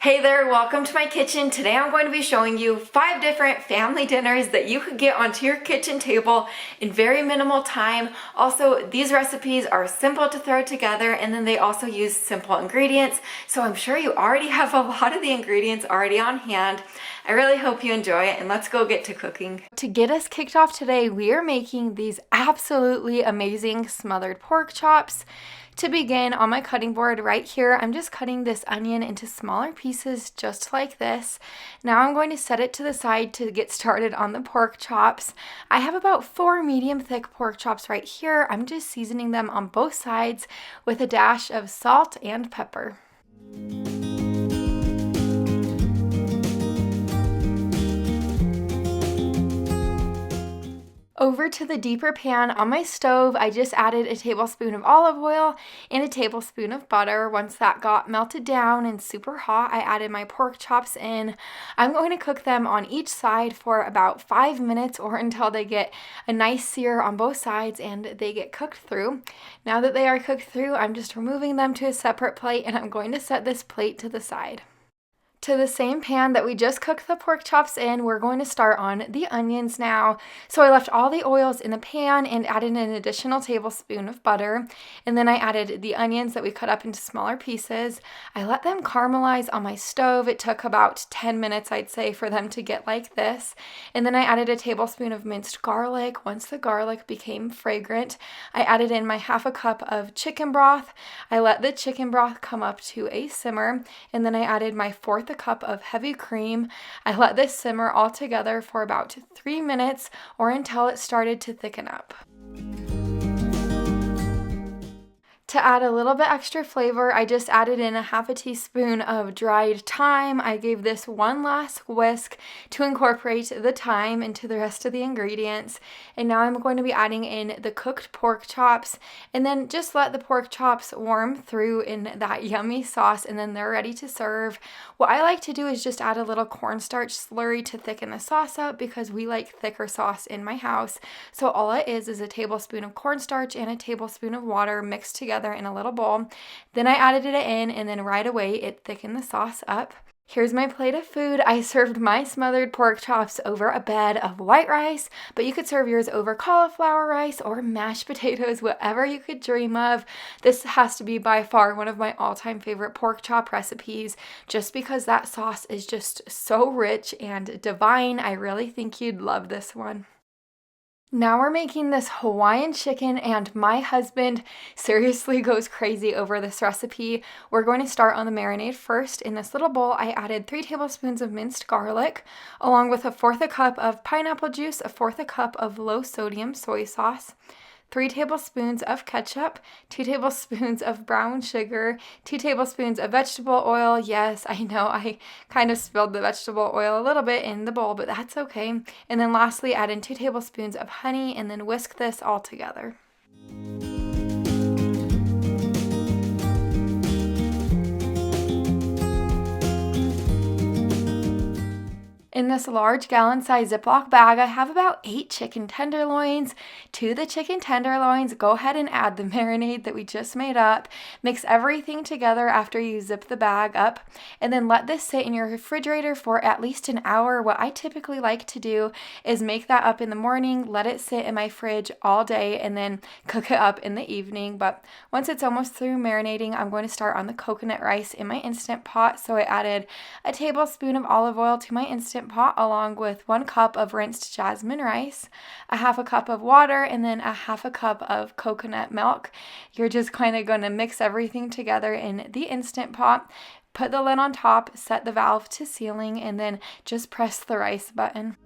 Hey there, welcome to my kitchen. Today I'm going to be showing you 5 different family dinners that you could get onto your kitchen table in very minimal time. Also, these recipes are simple to throw together, and then they also use simple ingredients. So I'm sure you already have a lot of the ingredients already on hand. I really hope you enjoy it, and let's go get to cooking. To get us kicked off today, we are making these absolutely amazing smothered pork chops. To begin, on my cutting board right here, I'm just cutting this onion into smaller pieces just like this. Now I'm going to set it to the side to get started on the pork chops. I have about 4 medium thick pork chops right here. I'm just seasoning them on both sides with a dash of salt and pepper. Over to the deeper pan on my stove, I just added a tablespoon of olive oil and a tablespoon of butter. Once that got melted down and super hot, I added my pork chops in. I'm going to cook them on each side for about 5 minutes or until they get a nice sear on both sides and they get cooked through. Now that they are cooked through, I'm just removing them to a separate plate, and I'm going to set this plate to the side. To the same pan that we just cooked the pork chops in, we're going to start on the onions now. So I left all the oils in the pan and added an additional tablespoon of butter. And then I added the onions that we cut up into smaller pieces. I let them caramelize on my stove. It took about 10 minutes, I'd say, for them to get like this. And then I added a tablespoon of minced garlic. Once the garlic became fragrant, I added in my half a cup of chicken broth. I let the chicken broth come up to a simmer. And then I added my 1/4 cup of heavy cream. I let this simmer all together for about 3 minutes or until it started to thicken up. To add a little bit extra flavor, I just added in a half a teaspoon of dried thyme. I gave this one last whisk to incorporate the thyme into the rest of the ingredients. And now I'm going to be adding in the cooked pork chops, and then just let the pork chops warm through in that yummy sauce, and then they're ready to serve. What I like to do is just add a little cornstarch slurry to thicken the sauce up because we like thicker sauce in my house. So all it is a tablespoon of cornstarch and a tablespoon of water mixed together in a little bowl. Then I added it in, and then right away it thickened the sauce up. Here's my plate of food. I served my smothered pork chops over a bed of white rice, but you could serve yours over cauliflower rice or mashed potatoes, whatever you could dream of. This has to be by far one of my all-time favorite pork chop recipes, just because that sauce is just so rich and divine. I really think you'd love this one. Now we're making this Hawaiian chicken, and my husband seriously goes crazy over this recipe. We're going to start on the marinade first. In this little bowl, I added 3 tablespoons of minced garlic, along with a 1/4 cup of pineapple juice, a 1/4 cup of low sodium soy sauce, 3 tablespoons of ketchup, 2 tablespoons of brown sugar, 2 tablespoons of vegetable oil. Yes, I know I kind of spilled the vegetable oil a little bit in the bowl, but that's okay. And then lastly, add in 2 tablespoons of honey, and then whisk this all together. In this large gallon-sized Ziploc bag, I have about 8 chicken tenderloins. To the chicken tenderloins, go ahead and add the marinade that we just made up. Mix everything together after you zip the bag up, and then let this sit in your refrigerator for at least an hour. What I typically like to do is make that up in the morning, let it sit in my fridge all day, and then cook it up in the evening. But once it's almost through marinating, I'm going to start on the coconut rice in my Instant Pot. So I added a tablespoon of olive oil to my Instant Pot, along with 1 cup of rinsed jasmine rice, a half a cup of water, and then a half a cup of coconut milk. You're just kind of going to mix everything together in the Instant Pot, put the lid on top, set the valve to sealing, and then just press the rice button.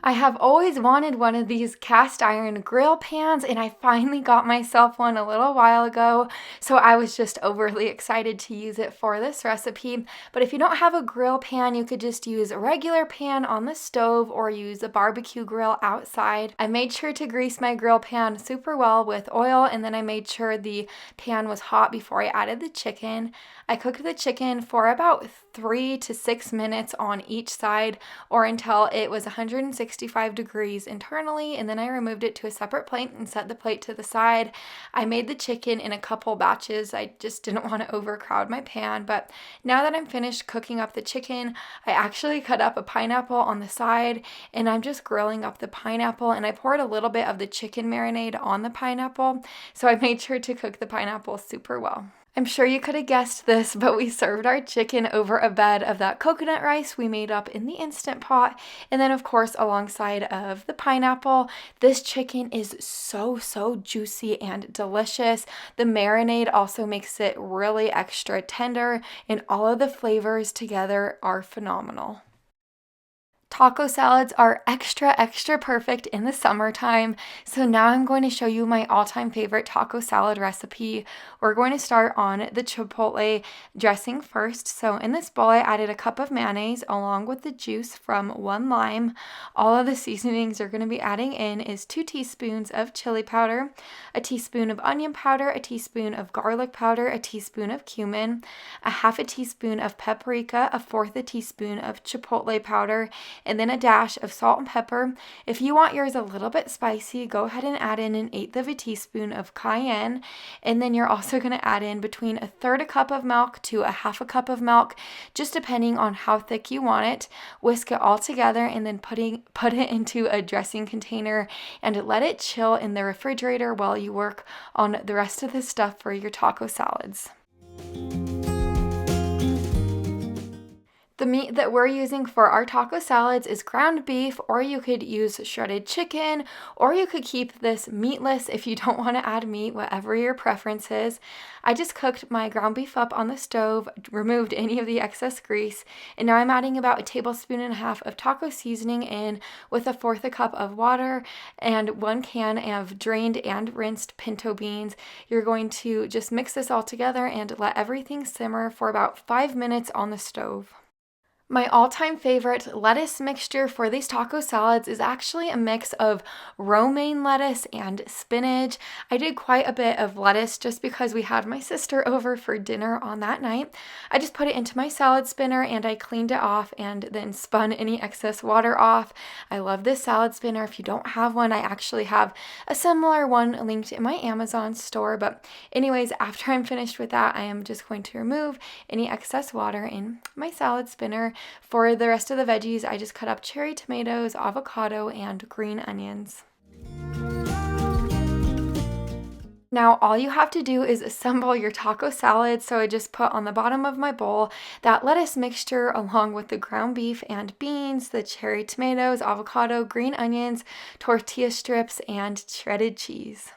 I have always wanted one of these cast iron grill pans, and I finally got myself one a little while ago, so I was just overly excited to use it for this recipe. But if you don't have a grill pan, you could just use a regular pan on the stove or use a barbecue grill outside. I made sure to grease my grill pan super well with oil, and then I made sure the pan was hot before I added the chicken. I cooked the chicken for about 3 to 6 minutes on each side, or until it was 160 365 degrees internally, and then I removed it to a separate plate and set the plate to the side. I made the chicken in a couple batches. I just didn't want to overcrowd my pan, but now that I'm finished cooking up the chicken, I actually cut up a pineapple on the side, and I'm just grilling up the pineapple, and I poured a little bit of the chicken marinade on the pineapple, so I made sure to cook the pineapple super well. I'm sure you could have guessed this, but we served our chicken over a bed of that coconut rice we made up in the Instant Pot. And then, of course, alongside of the pineapple, this chicken is so juicy and delicious. The marinade also makes it really extra tender, and all of the flavors together are phenomenal. Taco salads are extra perfect in the summertime, so now I'm going to show you my all-time favorite taco salad recipe. We're going to start on the chipotle dressing first. So in this bowl, I added a cup of mayonnaise along with the juice from 1 lime. All of the seasonings you're going to be adding in is 2 teaspoons of chili powder, a teaspoon of onion powder, a teaspoon of garlic powder, a teaspoon of cumin, a half a teaspoon of paprika, 1/4 a teaspoon of chipotle powder, and then a dash of salt and pepper. If you want yours a little bit spicy, go ahead and add in 1/8 of a teaspoon of cayenne. And then you're also going to add in between 1/3 a cup of milk to 1/2 a cup of milk, just depending on how thick you want it. Whisk it all together and then put it into a dressing container and let it chill in the refrigerator while you work on the rest of the stuff for your taco salads. The meat that we're using for our taco salads is ground beef, or you could use shredded chicken, or you could keep this meatless if you don't want to add meat, whatever your preference is. I just cooked my ground beef up on the stove, removed any of the excess grease, and now I'm adding about 1.5 tablespoons of taco seasoning in with 1/4 a cup of water and 1 can of drained and rinsed pinto beans. You're going to just mix this all together and let everything simmer for about 5 minutes on the stove. My all-time favorite lettuce mixture for these taco salads is actually a mix of romaine lettuce and spinach. I did quite a bit of lettuce just because we had my sister over for dinner on that night. I just put it into my salad spinner and I cleaned it off and then spun any excess water off. I love this salad spinner. If you don't have one, I actually have a similar one linked in my Amazon store. But anyways, after I'm finished with that, I am just going to remove any excess water in my salad spinner. For the rest of the veggies, I just cut up cherry tomatoes, avocado, and green onions. Now all you have to do is assemble your taco salad, so I just put on the bottom of my bowl that lettuce mixture along with the ground beef and beans, the cherry tomatoes, avocado, green onions, tortilla strips, and shredded cheese.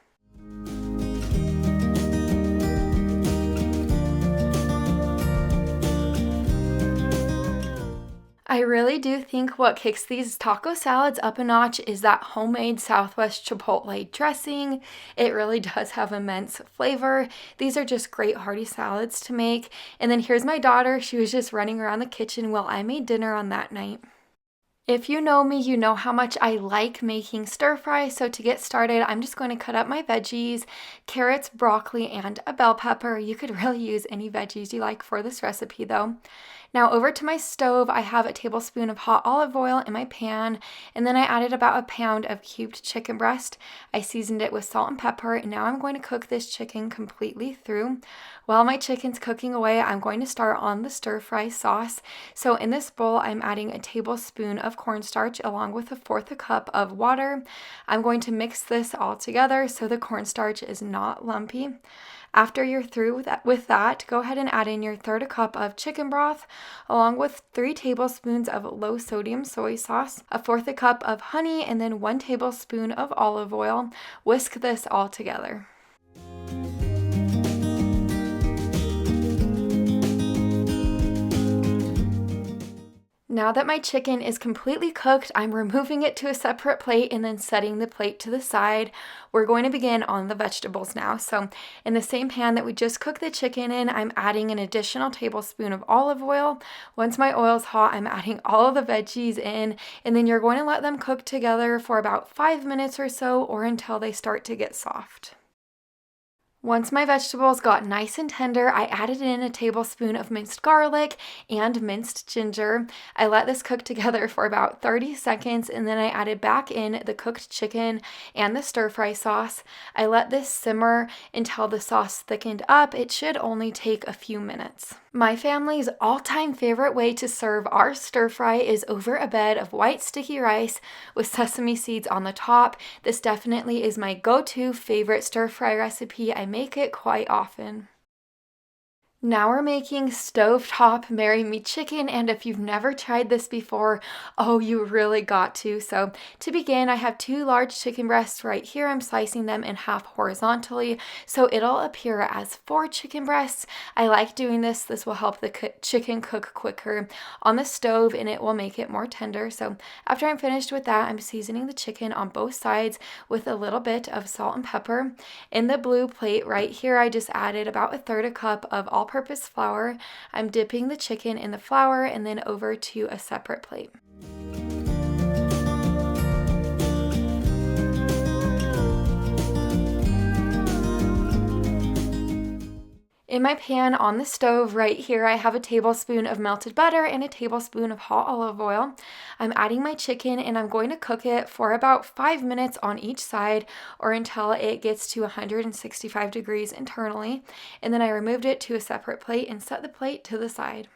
I really do think what kicks these taco salads up a notch is that homemade Southwest Chipotle dressing. It really does have immense flavor. These are just great hearty salads to make. And then here's my daughter. She was just running around the kitchen while I made dinner on that night. If you know me, you know how much I like making stir fry, so to get started, I'm just going to cut up my veggies, carrots, broccoli, and a bell pepper. You could really use any veggies you like for this recipe though. Now over to my stove, I have a tablespoon of hot olive oil in my pan, and then I added about 1 pound of cubed chicken breast. I seasoned it with salt and pepper, and now I'm going to cook this chicken completely through. While my chicken's cooking away, I'm going to start on the stir fry sauce. So in this bowl, I'm adding a tablespoon of cornstarch along with 1/4 a cup of water. I'm going to mix this all together so the cornstarch is not lumpy. After you're through with that, go ahead and add in your 1/3 a cup of chicken broth, along with 3 tablespoons of low sodium soy sauce, 1/4 a cup of honey, and then 1 tablespoon of olive oil. Whisk this all together. Now that my chicken is completely cooked, I'm removing it to a separate plate and then setting the plate to the side. We're going to begin on the vegetables now. So in the same pan that we just cooked the chicken in, I'm adding an additional tablespoon of olive oil. Once my oil's hot, I'm adding all of the veggies in, and then you're going to let them cook together for about 5 minutes or so, or until they start to get soft. Once my vegetables got nice and tender, I added in a tablespoon of minced garlic and minced ginger. I let this cook together for about 30 seconds, and then I added back in the cooked chicken and the stir-fry sauce. I let this simmer until the sauce thickened up. It should only take a few minutes. My family's all-time favorite way to serve our stir-fry is over a bed of white sticky rice with sesame seeds on the top. This definitely is my go-to favorite stir-fry recipe. I make it quite often. Now we're making Stovetop Marry Me chicken, and if you've never tried this before, oh, you really got to. So to begin, I have 2 large chicken breasts right here. I'm slicing them in half horizontally, so it'll appear as 4 chicken breasts. I like doing this. This will help the chicken cook quicker on the stove, and it will make it more tender. So after I'm finished with that, I'm seasoning the chicken on both sides with a little bit of salt and pepper. In the blue plate right here, I just added about 1/3 cup of all-purpose flour. I'm dipping the chicken in the flour and then over to a separate plate. In my pan on the stove right here, I have a tablespoon of melted butter and a tablespoon of hot olive oil. I'm adding my chicken and I'm going to cook it for about 5 minutes on each side, or until it gets to 165 degrees internally. And then I removed it to a separate plate and set the plate to the side.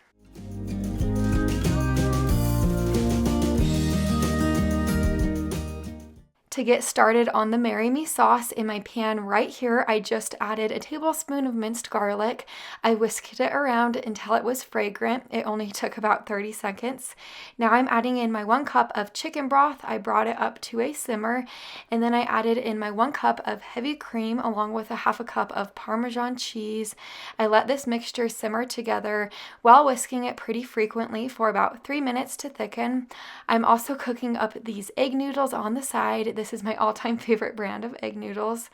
To get started on the Marry Me sauce, in my pan right here, I just added a tablespoon of minced garlic. I whisked it around until it was fragrant. It only took about 30 seconds. Now I'm adding in my 1 cup of chicken broth. I brought it up to a simmer, and then I added in my 1 cup of heavy cream along with a 1/2 cup of Parmesan cheese. I let this mixture simmer together while whisking it pretty frequently for about 3 minutes to thicken. I'm also cooking up these egg noodles on the side. This is my all-time favorite brand of egg noodles.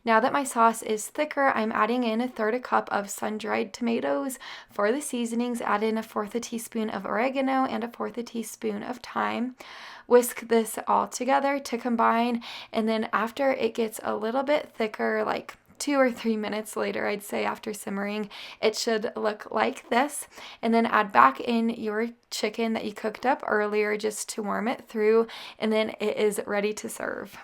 Now that my sauce is thicker, I'm adding in 1/3 cup of sun-dried tomatoes. For the seasonings, add in 1/4 teaspoon of oregano and 1/4 teaspoon of thyme. Whisk this all together to combine, and then after it gets a little bit thicker, like 2 or 3 minutes later, I'd say, after simmering, it should look like this. And then add back in your chicken that you cooked up earlier just to warm it through, and then it is ready to serve.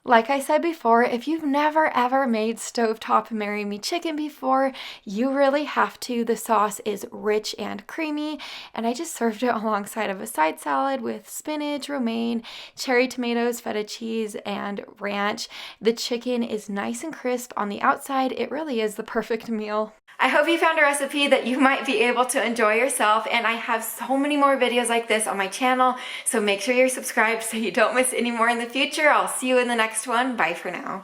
Like I said before, if you've never ever made Stovetop Marry Me chicken before, you really have to. The sauce is rich and creamy, and I just served it alongside of a side salad with spinach, romaine, cherry tomatoes, feta cheese, and ranch. The chicken is nice and crisp on the outside. It really is the perfect meal. I hope you found a recipe that you might be able to enjoy yourself, and I have so many more videos like this on my channel, so make sure you're subscribed so you don't miss any more in the future. I'll see you in the next one. Bye for now.